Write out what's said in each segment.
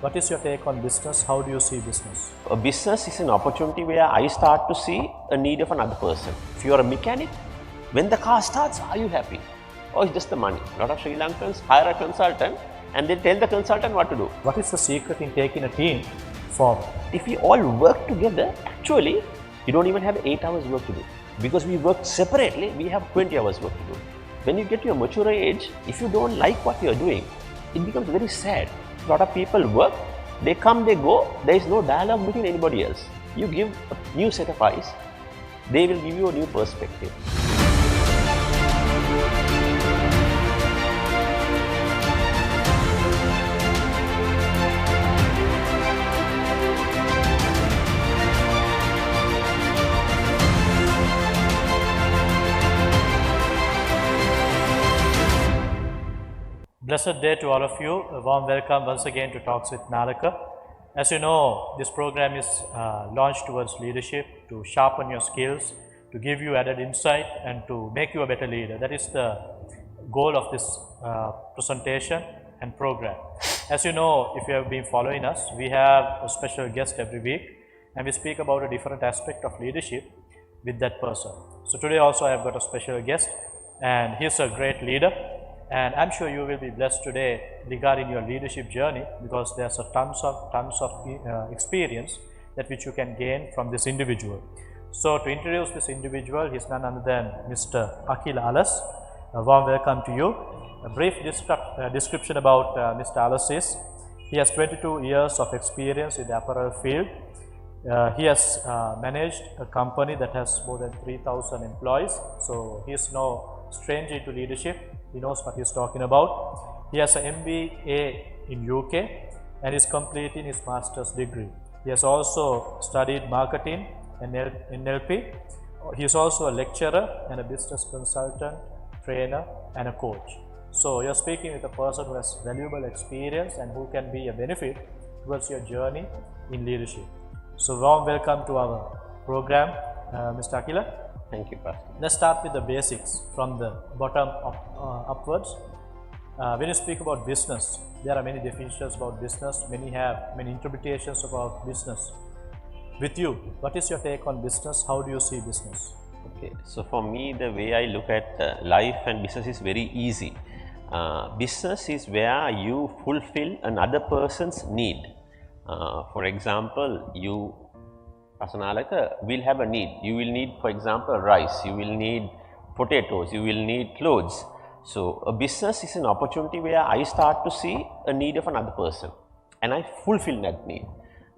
What is your take on business? How do you see business? A business is an opportunity where I start to see a need of another person. If you are a mechanic, when the car starts, are you happy? Or it's just the money? A lot of Sri Lankans hire a consultant and they tell the consultant what to do. What is the secret in taking a team forward? If we all work together, actually, you don't even have 8 hours work to do. Because we work separately, we have 20 hours work to do. When you get to a mature age, if you don't like what you are doing, it becomes very sad. A lot of people work, they come, they go, there is no dialogue between anybody else. You give a new set of eyes, they will give you a new perspective. Blessed day to all of you. A warm welcome once again to Talks with Nalaka. As you know, this program is launched towards leadership, to sharpen your skills, to give you added insight and to make you a better leader. That is the goal of this presentation and program. As you know, if you have been following us, we have a special guest every week and we speak about a different aspect of leadership with that person. So today also I have got a special guest and he's a great leader. And I'm sure you will be blessed today regarding your leadership journey, because there's a tons of experience that which you can gain from this individual. So to introduce this individual, he's none other than Mr. Akila Alas. A warm welcome to you. A brief description about Mr. Alas is, he has 22 years of experience in the apparel field. He has managed a company that has more than 3,000 employees. So he is no stranger to leadership. He knows what he is talking about. He has an MBA in UK and is completing his master's degree. He has also studied marketing and NLP. He is also a lecturer and a business consultant, trainer and a coach. So you are speaking with a person who has valuable experience and who can be a benefit towards your journey in leadership. So warm welcome to our program, Mr. Akila. Thank you, Pastor. Let's start with the basics from the bottom upwards. When you speak about business, there are many definitions about business. Many have many interpretations about business. With you, what is your take on business? How do you see business? Okay, so for me, the way I look at life and business is very easy. Business is where you fulfill another person's need. For example, you as an Nalaka will have a need. You will need, for example, rice, you will need potatoes, you will need clothes. So a business is an opportunity where I start to see a need of another person and I fulfill that need.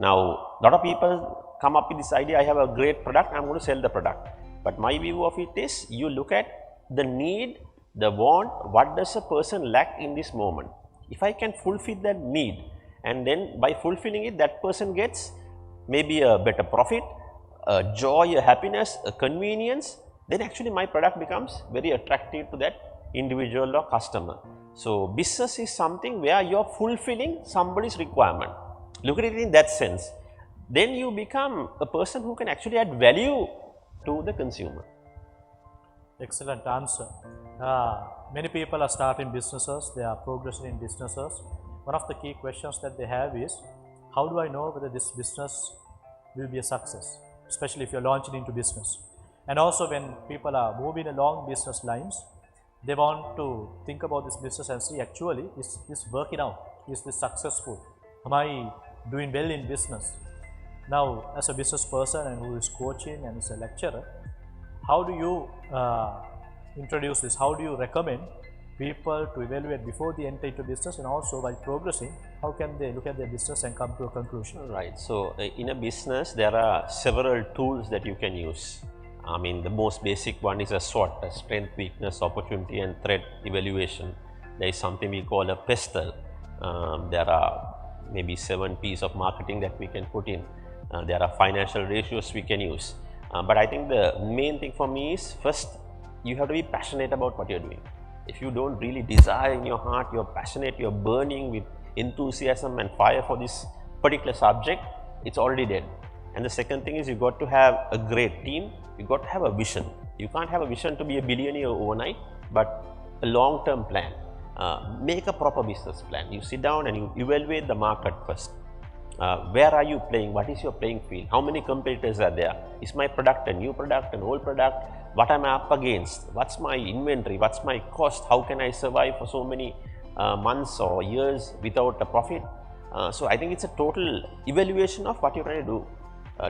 Now, a lot of people come up with this idea, I have a great product, I am going to sell the product. But my view of it is, you look at the need, the want, what does a person lack in this moment. If I can fulfill that need, and then by fulfilling it, that person gets maybe a better profit, a joy, a happiness, a convenience, then actually my product becomes very attractive to that individual or customer. So business is something where you are fulfilling somebody's requirement. Look at it in that sense. Then you become a person who can actually add value to the consumer. Excellent answer. Many people are starting businesses, they are progressing in businesses. One of the key questions that they have is, how do I know whether this business will be a success, especially if you're launching into business? And also when people are moving along business lines, they want to think about this business and see, actually, is this working out? Is this successful? Am I doing well in business? Now, as a business person and who is coaching and is a lecturer, how do you introduce this? How do you recommend people to evaluate before they enter into business, and also while progressing, how can they look at their business and come to a conclusion? Right. So in a business, there are several tools that you can use. I mean, the most basic one is a SWOT, a strength, weakness, opportunity and threat evaluation. There is something we call a PESTEL. There are maybe 7 P's of marketing that we can put in. There are financial ratios we can use. But I think the main thing for me is, first, you have to be passionate about what you're doing. If you don't really desire in your heart, you're passionate, you're burning with enthusiasm and fire for this particular subject, it's already dead. And the second thing is, you got to have a great team, you got to have a vision. You can't have a vision to be a billionaire overnight, but a long-term plan. make a proper business plan. You sit down and you evaluate the market first. Where are you playing? What is your playing field? How many competitors are there? Is my product a new product, an old product? What am I up against? What's my inventory? What's my cost? How can I survive for so many months or years without a profit? So I think it's a total evaluation of what you're trying to do.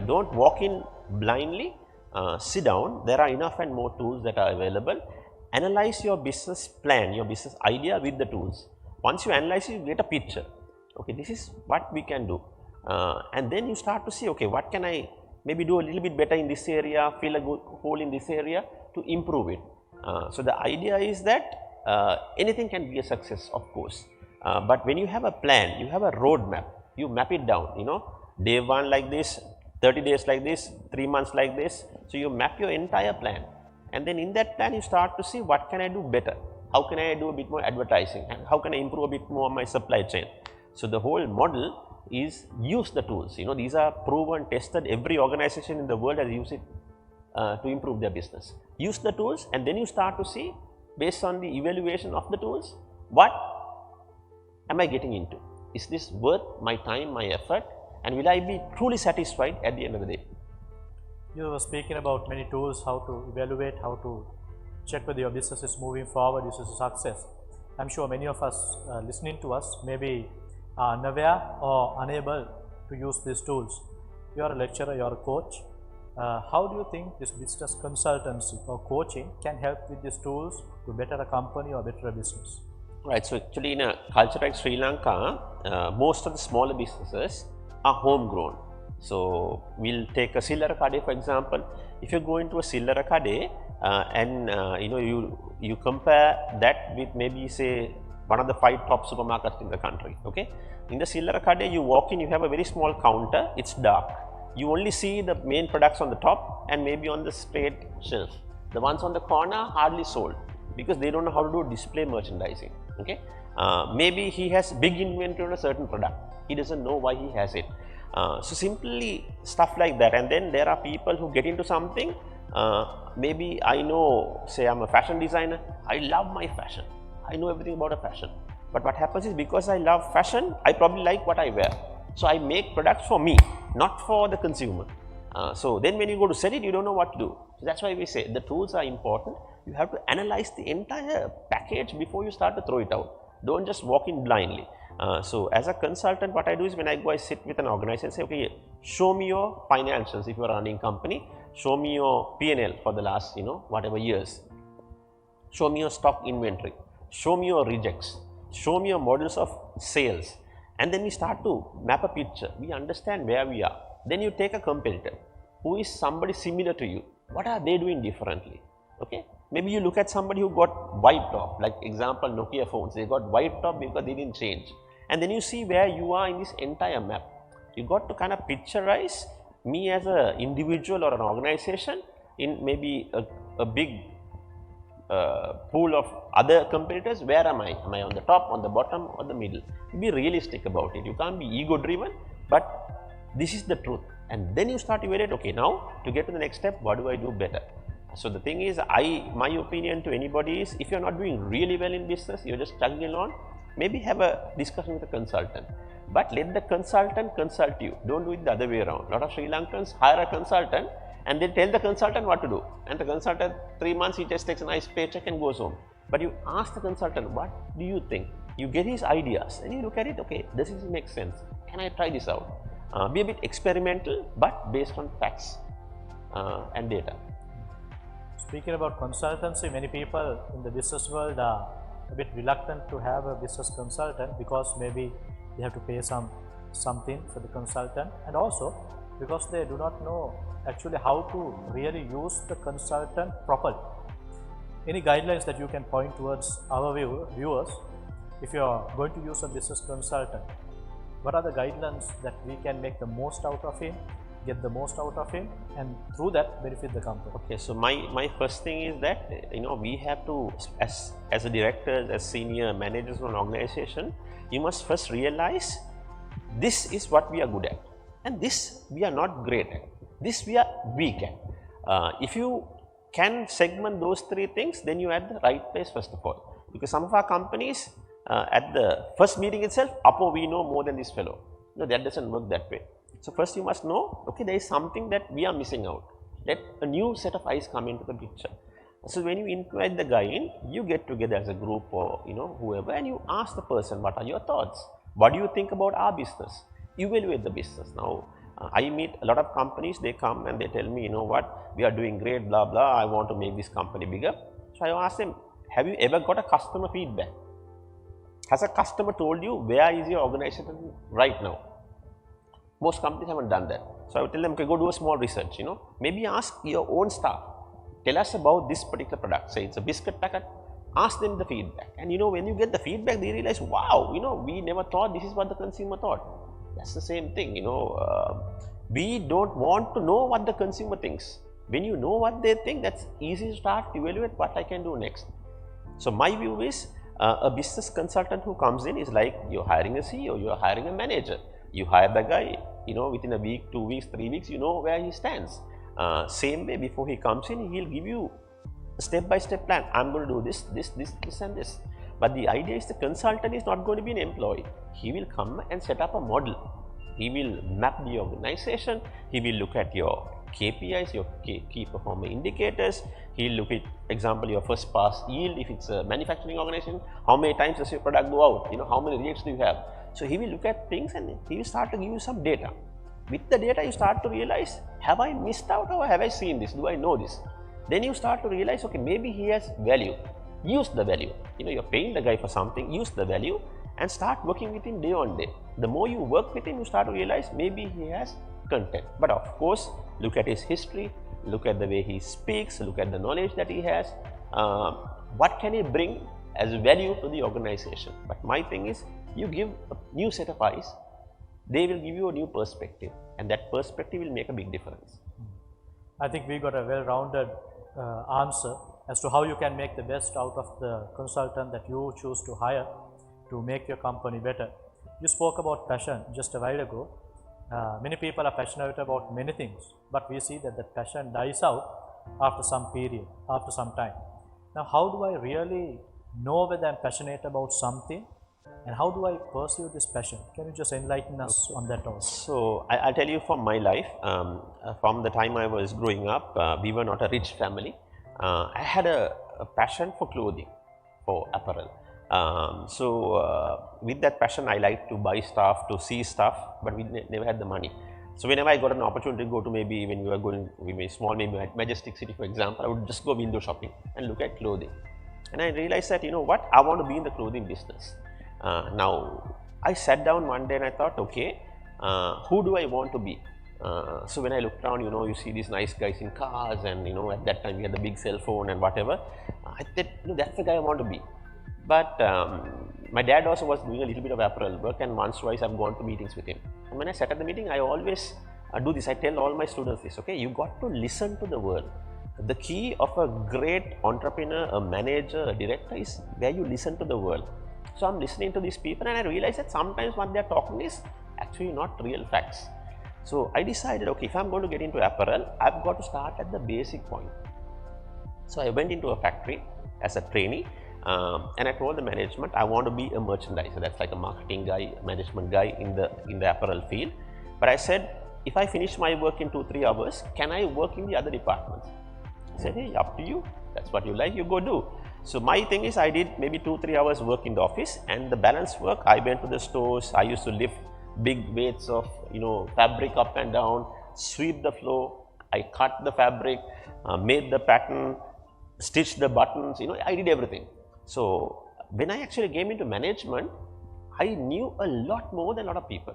Don't walk in blindly. Sit down. There are enough and more tools that are available. Analyze your business plan, your business idea with the tools. Once you analyze it, you get a picture. Okay, this is what we can do. And then you start to see, okay, what can I maybe do a little bit better in this area, fill a good hole in this area to improve it. So the idea is that anything can be a success, of course. But when you have a plan, you have a roadmap, you map it down, you know, day 1 like this, 30 days like this, 3 months like this. So you map your entire plan. And then in that plan, you start to see what can I do better? How can I do a bit more advertising? And how can I improve a bit more on my supply chain? So the whole model is use the tools. You know, these are proven, tested. Every organization in the world has used it to improve their business. Use the tools, and then you start to see, based on the evaluation of the tools, what am I getting into? Is this worth my time, my effort, and will I be truly satisfied at the end of the day? You were speaking about many tools, how to evaluate, how to check whether your business is moving forward, this is a success. I'm sure many of us listening to us maybe are unaware or unable to use these tools. You are a lecturer, you are a coach. How do you think this business consultancy or coaching can help with these tools to better a company or better a business? Right. So actually, in a culture like Sri Lanka, most of the smaller businesses are homegrown. So we'll take a Sillara Kade for example. If you go into a Sillara Kade and you know, you compare that with maybe say one of the 5 top supermarkets in the country. Okay, in the Sillara Kade, you walk in, you have a very small counter. It's dark. You only see the main products on the top and maybe on the straight shelf. The ones on the corner hardly sold because they don't know how to do display merchandising. Okay, maybe he has big inventory on a certain product. He doesn't know why he has it. So simply stuff like that. And then there are people who get into something. Maybe I know, say I'm a fashion designer. I love my fashion. I know everything about a fashion. But what happens is, because I love fashion, I probably like what I wear. So I make products for me, not for the consumer. So then when you go to sell it, you don't know what to do. So that's why we say the tools are important. You have to analyze the entire package before you start to throw it out. Don't just walk in blindly. So as a consultant, what I do is, when I go, I sit with an organization and say, okay, show me your financials. If you are running a company, show me your P&L for the last, you know, whatever years. Show me your stock inventory. Show me your rejects. Show me your models of sales. And then we start to map a picture. We understand where we are. Then you take a competitor who is somebody similar to you. What are they doing differently? Okay. Maybe you look at somebody who got wiped off, like example Nokia phones. They got wiped off because they didn't change. And then you see where you are in this entire map. You got to kind of picturize me as an individual or an organization in maybe a big pool of other competitors. Where am I? Am I on the top, on the bottom, or the middle? Be realistic about it. You can't be ego driven, but this is the truth. And then you start evaluate, okay, now to get to the next step, what do I do better? So the thing is, my opinion to anybody is, if you're not doing really well in business, you're just struggling along, maybe have a discussion with a consultant. But let the consultant consult you. Don't do it the other way around. A lot of Sri Lankans hire a consultant and they tell the consultant what to do. And the consultant, 3 months, he just takes a nice paycheck and goes home. But you ask the consultant, what do you think? You get his ideas and you look at it, okay, does this make sense? Can I try this out? Be a bit experimental, but based on facts and data. Speaking about consultancy, many people in the business world are a bit reluctant to have a business consultant because maybe they have to pay something for the consultant, and also because they do not know actually how to really use the consultant properly. Any guidelines that you can point towards our viewers, if you are going to use a business consultant, what are the guidelines that we can make the most out of him, get the most out of him, and through that benefit the company? Okay, so my first thing is that, you know, we have to, as a director, as senior managers of an organization, you must first realize this is what we are good at, and this we are not great at, this we are weak at. If you can segment those 3 things, then you are at the right place first of all. Because some of our companies at the first meeting itself, Apo, we know more than this fellow. No, that doesn't work that way. So first you must know, okay, there is something that we are missing out. Let a new set of eyes come into the picture. So when you invite the guy in, you get together as a group or whoever, and you ask the person, what are your thoughts? What do you think about our business? Evaluate the business. Now, I meet a lot of companies, they come and they tell me, you know what, we are doing great, blah, blah, I want to make this company bigger. So I ask them, have you ever got a customer feedback? Has a customer told you where is your organization right now? Most companies haven't done that. So I would tell them, okay, go do a small research, maybe ask your own staff, tell us about this particular product. Say it's a biscuit packet, ask them the feedback. And when you get the feedback, they realize, wow, we never thought this is what the consumer thought. That's the same thing, we don't want to know what the consumer thinks. When you know what they think, that's easy to start evaluate what I can do next. So my view is, a business consultant who comes in is like you're hiring a CEO, you're hiring a manager. You hire the guy, within a week, 2 weeks, 3 weeks, you know where he stands. Same way, before he comes in, he'll give you a step-by-step plan. I'm going to do this, this, this, this and this. But the idea is the consultant is not going to be an employee. He will come and set up a model. He will map the organization. He will look at your KPIs, your key performer indicators. He'll look at, example, your first pass yield. If it's a manufacturing organization, how many times does your product go out? How many rejects do you have? So he will look at things and he will start to give you some data. With the data, you start to realize, have I missed out or have I seen this? Do I know this? Then you start to realize, okay, maybe he has value. Use the value. You're paying the guy for something, use the value and start working with him day on day. The more you work with him, you start to realize maybe he has content. But of course, look at his history, look at the way he speaks, look at the knowledge that he has. What can he bring as value to the organization? But my thing is, you give a new set of eyes, they will give you a new perspective, and that perspective will make a big difference. I think we got a well-rounded answer as to how you can make the best out of the consultant that you choose to hire to make your company better. You spoke about passion just a while ago. Many people are passionate about many things, but we see that the passion dies out after some period, after some time. Now, how do I really know whether I'm passionate about something, and how do I pursue this passion? Can you just enlighten us on that also? So, I'll tell you from my life, from the time I was growing up, we were not a rich family. I had a passion for clothing, for apparel. With that passion, I like to buy stuff, to see stuff, but we never had the money. So whenever I got an opportunity to go to, maybe when we were going, maybe small, maybe at Majestic City, for example, I would just go window shopping and look at clothing. And I realized that, what, I want to be in the clothing business. Now, I sat down one day and I thought, okay, who do I want to be? So when I looked around, you see these nice guys in cars and, at that time we had the big cell phone and whatever. I said, that's the guy I want to be. But my dad also was doing a little bit of apparel work, and once twice I've gone to meetings with him. And when I sat at the meeting, I always do this. I tell all my students this, okay, you got to listen to the world. The key of a great entrepreneur, a manager, a director is where you listen to the world. So I'm listening to these people and I realize that sometimes what they're talking is actually not real facts. So I decided, okay, if I'm going to get into apparel, I've got to start at the basic point. So I went into a factory as a trainee. And I told the management, I want to be a merchandiser. That's like a marketing guy, management guy in the apparel field. But I said, if I finish my work in 2-3 hours, can I work in the other departments? I said, hey, up to you. That's what you like, you go do. So my thing is, I did maybe 2-3 hours work in the office, and the balance work, I went to the stores. I used to lift big weights of fabric up and down, sweep the floor. I cut the fabric, made the pattern, stitched the buttons. I did everything. So when I actually came into management, I knew a lot more than a lot of people.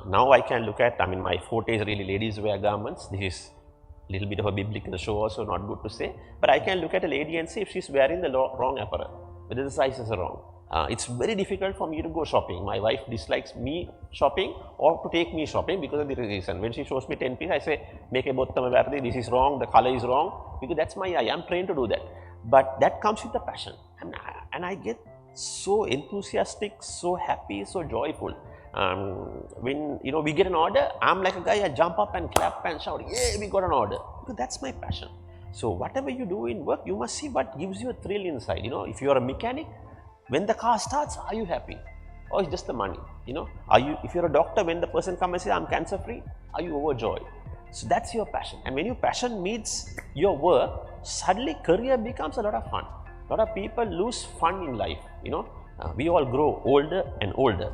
Now I can look at, my forte is really ladies wear garments. This is a little bit of a biblical show also, not good to say. But I can look at a lady and see if she's wearing the wrong apparel, whether the sizes are wrong. It's very difficult for me to go shopping. My wife dislikes me shopping or to take me shopping because of the reason. When she shows me 10 pieces, I say, make a bottama vardi, this is wrong, the color is wrong, because that's my eye. I'm trained to do that. But that comes with the passion, and I get so enthusiastic, so happy, so joyful. When we get an order, I'm like a guy, I jump up and clap and shout, yeah, we got an order, because that's my passion. So whatever you do in work, you must see what gives you a thrill inside. You know, if you are a mechanic, when the car starts, are you happy? Or it's just the money? You know, if you're a doctor, when the person comes and says, I'm cancer free, are you overjoyed? So that's your passion. And when your passion meets your work, suddenly career becomes a lot of fun. A lot of people lose fun in life. You know, we all grow older and older.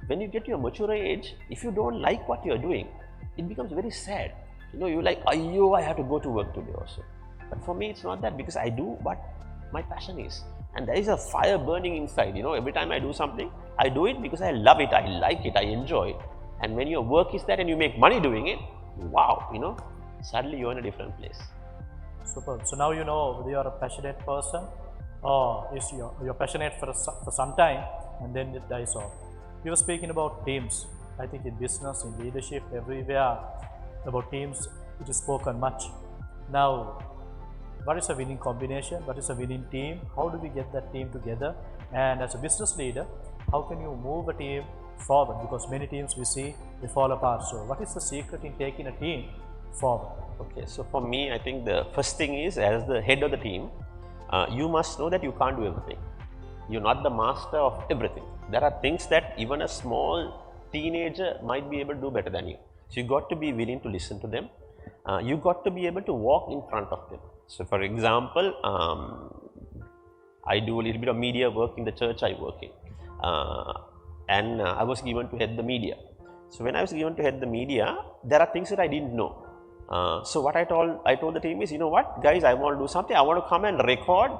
When you get to a mature age, if you don't like what you're doing, it becomes very sad. You know, you're like, I have to go to work today also. But for me, it's not that, because I do what my passion is. And there is a fire burning inside. You know, every time I do something, I do it because I love it, I like it, I enjoy it. And when your work is that and you make money doing it, wow, you know, suddenly you're in a different place. Superb. So now you know whether you're a passionate person or is you're passionate for some time and then it dies off. We were speaking about teams. I think in business, in leadership, everywhere about teams, it is spoken much. Now, what is a winning combination? What is a winning team? How do we get that team together? And as a business leader, how can you move a team forward? Because many teams we see, they fall apart. So what is the secret in taking a team forward? Okay, so for me, I think the first thing is, as the head of the team, you must know that you can't do everything. You're not the master of everything. There are things that even a small teenager might be able to do better than you. So you got to be willing to listen to them. You got to be able to walk in front of them. So for example, I do a little bit of media work in the church I work in. And I was given to head the media. So when I was given to head the media, there are things that I didn't know. So what I told the team is, you know what, guys, I want to do something. I want to come and record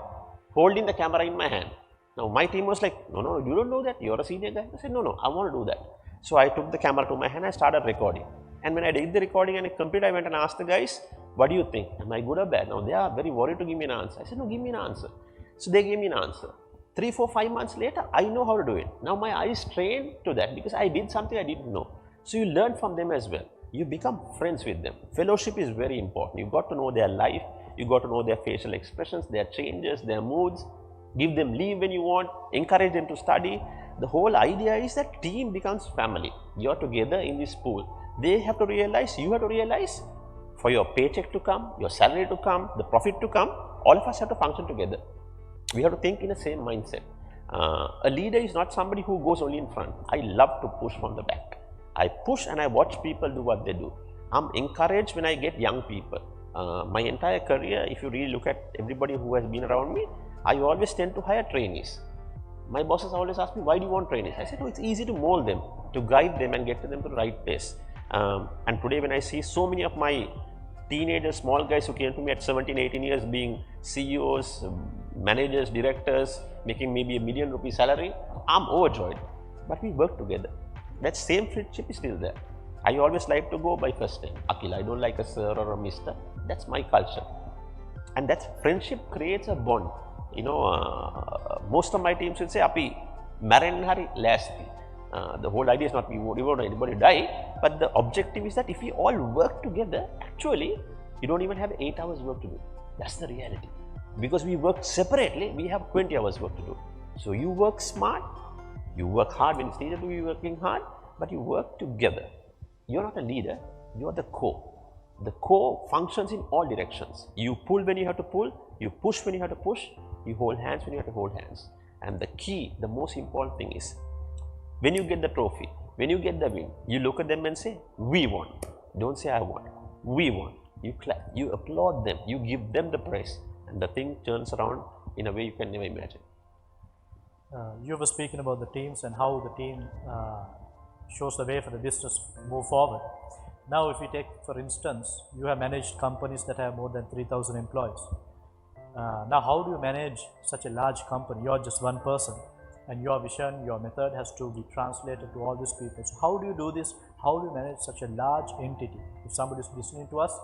holding the camera in my hand. Now my team was like, no, you don't know that. You're a senior guy. I said, no, I want to do that. So I took the camera to my hand. I started recording. And when I did the recording and it completed, I went and asked the guys, what do you think? Am I good or bad? Now they are very worried to give me an answer. I said, no, give me an answer. So they gave me an answer. 3, 4, 5 months later, I know how to do it. Now my eyes trained to that because I did something I didn't know. So you learn from them as well. You become friends with them. Fellowship is very important. You got to know their life. You got to know their facial expressions, their changes, their moods. Give them leave when you want. Encourage them to study. The whole idea is that team becomes family. You're together in this pool. They have to realize, you have to realize, for your paycheck to come, your salary to come, the profit to come, all of us have to function together. We have to think in the same mindset. A leader is not somebody who goes only in front. I love to push from the back. I push and I watch people do what they do. I'm encouraged when I get young people. My entire career, if you really look at everybody who has been around me, I always tend to hire trainees. My bosses always ask me, why do you want trainees? I said, no, it's easy to mold them, to guide them and get to them to the right place. And today when I see so many of my teenagers, small guys who came to me at 17, 18 years being CEOs, managers, directors, making maybe $1 million salary, I'm overjoyed. But we work together. That same friendship is still there. I always like to go by first name, Akila. I don't like a sir or a mister. That's my culture. And that friendship creates a bond. You know, most of my teams will say, Api, Maran Hari, Lasti. The whole idea is not we won't want anybody die, but the objective is that if we all work together, actually, you don't even have 8 hours work to do. That's the reality. Because we work separately, we have 20 hours work to do. So you work smart, you work hard when it's needed to be working hard, but you work together. You're not a leader, you're the core. The core functions in all directions. You pull when you have to pull, you push when you have to push, you hold hands when you have to hold hands. And the key, the most important thing is, when you get the trophy, when you get the win, you look at them and say, we won. Don't say I won. We won. You clap, you applaud them, you give them the praise, and the thing turns around in a way you can never imagine. You were speaking about the teams and how the team shows the way for the business to move forward. Now, if we take, for instance, you have managed companies that have more than 3,000 employees. Now, how do you manage such a large company? You're just one person, and your vision, your method has to be translated to all these people. So how do you do this? How do you manage such a large entity? If somebody is listening to us,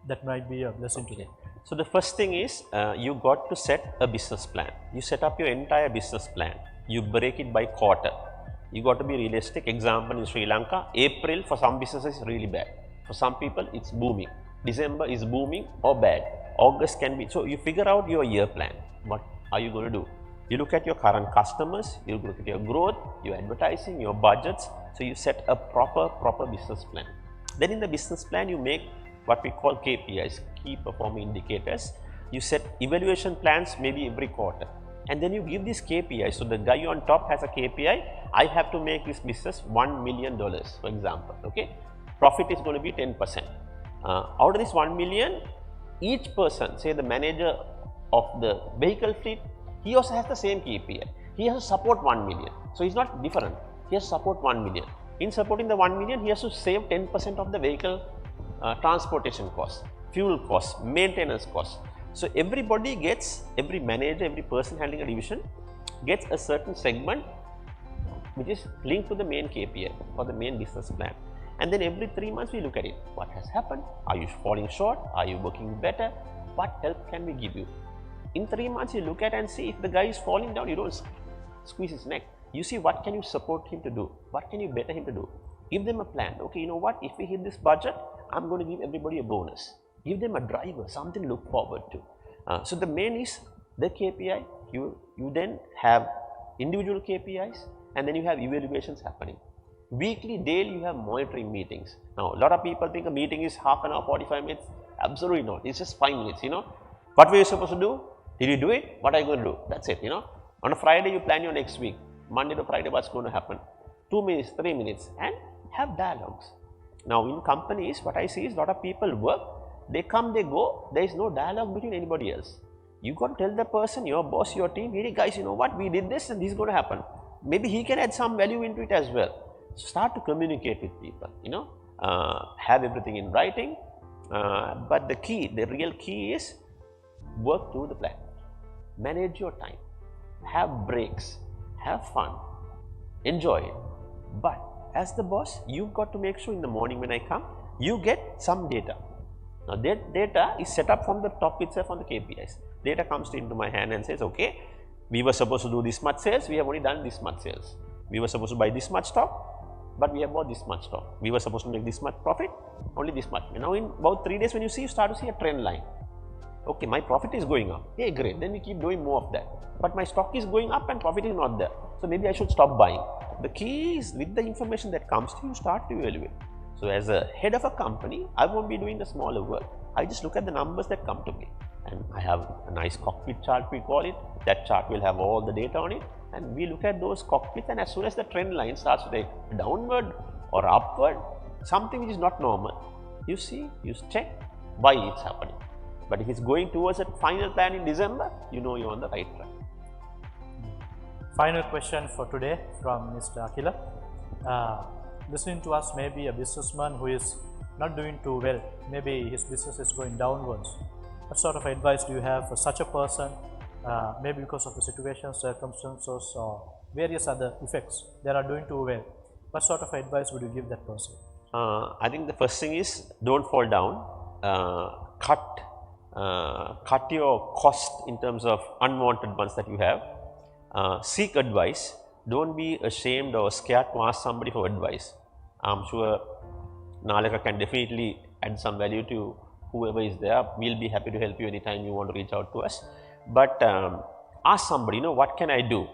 that might be a blessing to them. So the first thing is, you got to set a business plan. You set up your entire business plan. You break it by quarter. You got to be realistic. Example, in Sri Lanka, April for some businesses is really bad. For some people, it's booming. December is booming or bad. August can be. So you figure out your year plan. What are you going to do? You look at your current customers, you look at your growth, your advertising, your budgets. So you set a proper business plan. Then in the business plan, you make what we call KPIs, key performance indicators. You set evaluation plans maybe every quarter, and then you give these KPIs. So the guy on top has a KPI. I have to make this business $1 million, for example. Okay, profit is going to be 10%. Out of this 1 million, each person, say the manager of the vehicle fleet, he also has the same KPI. He has to support 1 million. So he's not different. He has to support 1 million. In supporting the 1 million, he has to save 10% of the vehicle transportation costs, fuel costs, maintenance costs. So everybody gets, every manager, every person handling a division gets a certain segment which is linked to the main KPI or the main business plan. And then every 3 months we look at it. What has happened? Are you falling short? Are you working better? What help can we give you? In 3 months you look at and see if the guy is falling down, you don't squeeze his neck. You see what can you support him to do? What can you better him to do? Give them a plan. Okay, you know what? If we hit this budget, I'm going to give everybody a bonus. Give them a driver, something to look forward to. So the main is the KPI. You then have individual KPIs, and then you have evaluations happening. Weekly, daily, you have monitoring meetings. Now, a lot of people think a meeting is half an hour, 45 minutes. Absolutely not. It's just 5 minutes, What were you supposed to do? Did you do it? What are you going to do? That's it, On a Friday, you plan your next week. Monday to Friday, what's going to happen? 2 minutes, 3 minutes, and have dialogues. Now, in companies, what I see is a lot of people work. They come, they go. There is no dialogue between anybody else. You got to tell the person, your boss, your team, hey guys, you know what? We did this and this is going to happen. Maybe he can add some value into it as well. So start to communicate with people, have everything in writing. But the real key is work through the plan. Manage your time. Have breaks. Have fun. Enjoy it. But as the boss, you've got to make sure in the morning when I come, you get some data. Now that data is set up from the top itself on the KPIs. Data comes into my hand and says, okay, we were supposed to do this much sales, we have only done this much sales. We were supposed to buy this much stock, but we have bought this much stock. We were supposed to make this much profit, only this much. Now in about 3 days when you start to see a trend line. Okay, my profit is going up. Hey, great. Then we keep doing more of that. But my stock is going up and profit is not there. So maybe I should stop buying. The key is with the information that comes to you, start to evaluate. So as a head of a company, I won't be doing the smaller work. I just look at the numbers that come to me. And I have a nice cockpit chart, we call it. That chart will have all the data on it. And we look at those cockpits, and as soon as the trend line starts to take downward or upward, something which is not normal, you see, you check why it's happening. But if it's going towards a final plan in December, you know you're on the right track. Final question for today from Mr. Akila. Listening to us, maybe a businessman who is not doing too well, maybe his business is going downwards. What sort of advice do you have for such a person, maybe because of the situation, circumstances, or various other effects, they are doing too well? What sort of advice would you give that person? I think the first thing is don't fall down. Cut your cost in terms of unwanted ones that you have. Seek advice. Don't be ashamed or scared to ask somebody for advice. I'm sure Nalaka can definitely add some value to whoever is there. We'll be happy to help you anytime you want to reach out to us. But ask somebody, what can I do?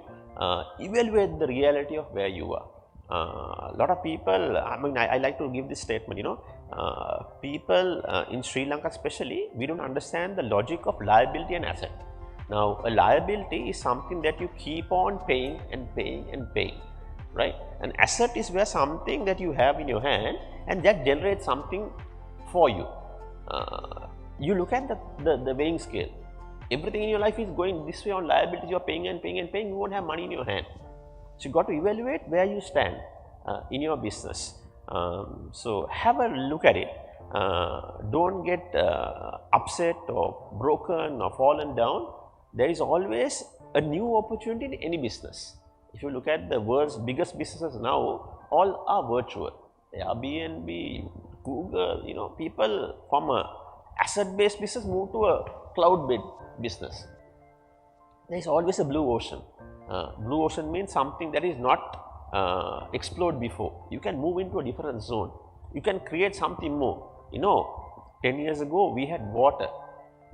Evaluate the reality of where you are. A lot of people, I like to give this statement, people in Sri Lanka especially, we don't understand the logic of liability and asset. Now, a liability is something that you keep on paying and paying and paying, right? An asset is where something that you have in your hand and that generates something for you. You look at the weighing scale. Everything in your life is going this way on liabilities, you're paying and paying and paying, you won't have money in your hand. So you got to evaluate where you stand in your business. So have a look at it. Don't get upset or broken or fallen down. There is always a new opportunity in any business. If you look at the world's biggest businesses now, all are virtual. Airbnb, Google, people from a asset-based business move to a cloud-based business. There is always a blue ocean. Blue ocean means something that is not explored before. You can move into a different zone. You can create something more. 10 years ago we had water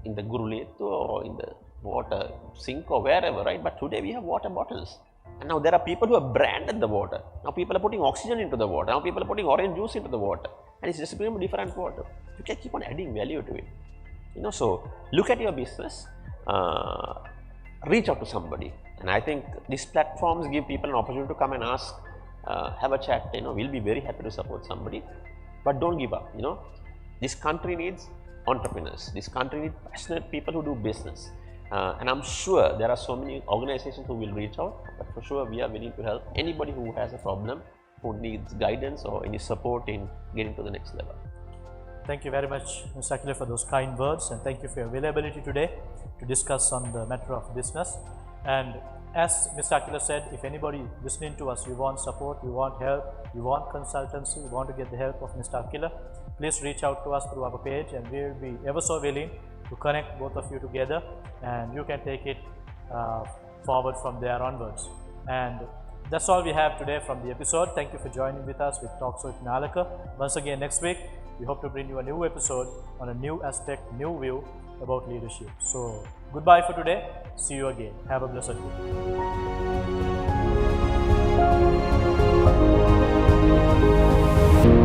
in the Guruletu or in the water sink or wherever, right? But today we have water bottles. And now there are people who have branded the water. Now people are putting oxygen into the water. Now people are putting orange juice into the water. and it's just become different water. You can keep on adding value to it. So look at your business, reach out to somebody, and I think these platforms give people an opportunity to come and ask, have a chat. We'll be very happy to support somebody, but don't give up. This country needs entrepreneurs. This country needs passionate people who do business, and I'm sure there are so many organizations who will reach out. But for sure, we are willing to help anybody who has a problem, who needs guidance or any support in getting to the next level. Thank you very much, Mr. Akila, for those kind words, and thank you for your availability today to discuss on the matter of business. And as Mr. Akila said, if anybody listening to us, you want support, you want help, you want consultancy, you want to get the help of Mr. Akila, please reach out to us through our page, and we will be ever so willing to connect both of you together, and you can take it forward from there onwards. And that's all we have today from the episode. Thank you for joining with us with Talks with Nalaka. Once again, next week, we hope to bring you a new episode on a new aspect, new view about leadership. So, goodbye for today. See you again. Have a blessed week.